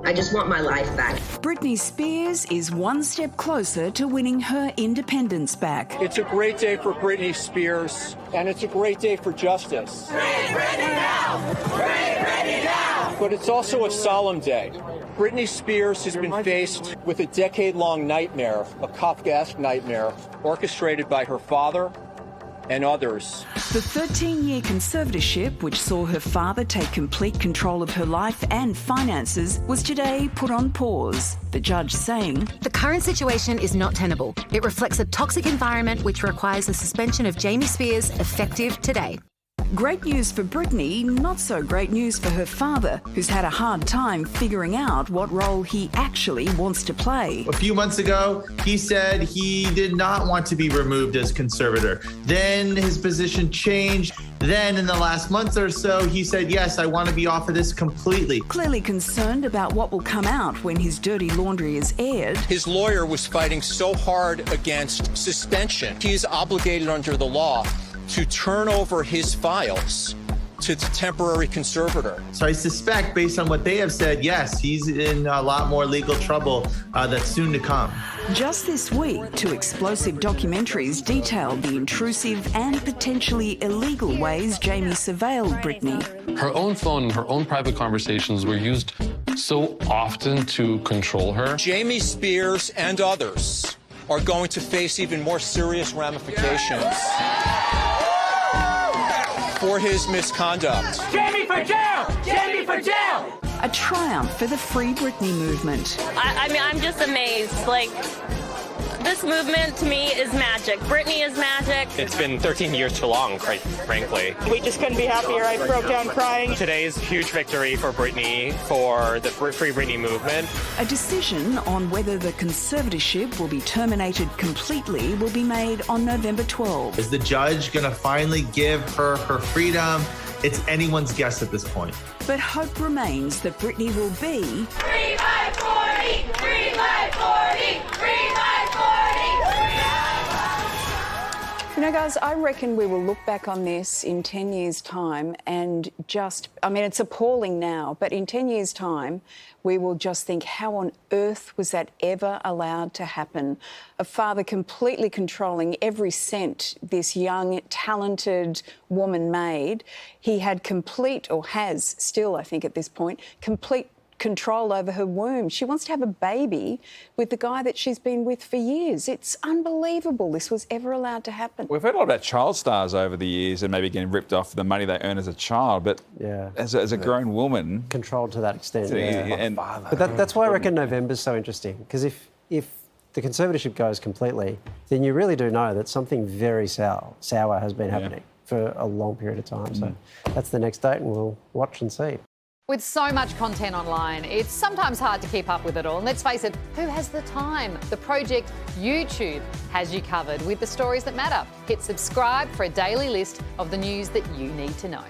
I just want my life back. Britney Spears is one step closer to winning her independence back. It's a great day for Britney Spears, and it's a great day for justice. Free Britney now! Free Britney now! But it's also a solemn day. Britney Spears has been faced with a decade-long nightmare, a Kafkaesque nightmare, orchestrated by her father and others. The 13-year conservatorship, which saw her father take complete control of her life and finances, was today put on pause. The judge saying, "The current situation is not tenable. It reflects a toxic environment which requires the suspension of Jamie Spears effective today." Great news for Britney, not so great news for her father, who's had a hard time figuring out what role he actually wants to play. A few months ago, he said he did not want to be removed as conservator. Then his position changed. Then in the last month or so, he said, yes, I want to be off of this completely. Clearly concerned about what will come out when his dirty laundry is aired. His lawyer was fighting so hard against suspension. He is obligated under the law to turn over his files to the temporary conservator. So I suspect, based on what they have said, yes, he's in a lot more legal trouble that's soon to come. Just this week, two explosive documentaries detailed the intrusive and potentially illegal ways Jamie surveilled Britney. Her own phone and her own private conversations were used so often to control her. Jamie Spears and others are going to face even more serious ramifications for his misconduct. Jamie for jail! Jamie for jail! A triumph for the Free Britney movement. I mean, I'm just amazed. Like, this movement to me is magic. Britney is magic. It's been 13 years too long, quite frankly. We just couldn't be happier. I broke down crying. Today's huge victory for Britney, for the Free Britney movement. A decision on whether the conservatorship will be terminated completely will be made on November 12. Is the judge going to finally give her her freedom? It's anyone's guess at this point. But hope remains that Britney will be Free my 40! Free my 40! Free my 40! You know, guys, I reckon we will look back on this in 10 years' time and just, I mean, it's appalling now, but in 10 years' time, we will just think, how on earth was that ever allowed to happen? A father completely controlling every cent this young, talented woman made. He had complete, or has still, I think at this point, complete control over her womb. She wants to have a baby with the guy that she's been with for years. It's unbelievable this was ever allowed to happen. We've heard a lot about child stars over the years and maybe getting ripped off the money they earn as a child, but as a grown woman... Controlled to that extent. But that's why I reckon November's so interesting, because if the conservatorship goes completely, then you really do know that something very sour has been happening for a long period of time. So that's the next date and we'll watch and see. With so much content online, it's sometimes hard to keep up with it all. And let's face it, who has the time? The Project YouTube has you covered with the stories that matter. Hit subscribe for a daily list of the news that you need to know.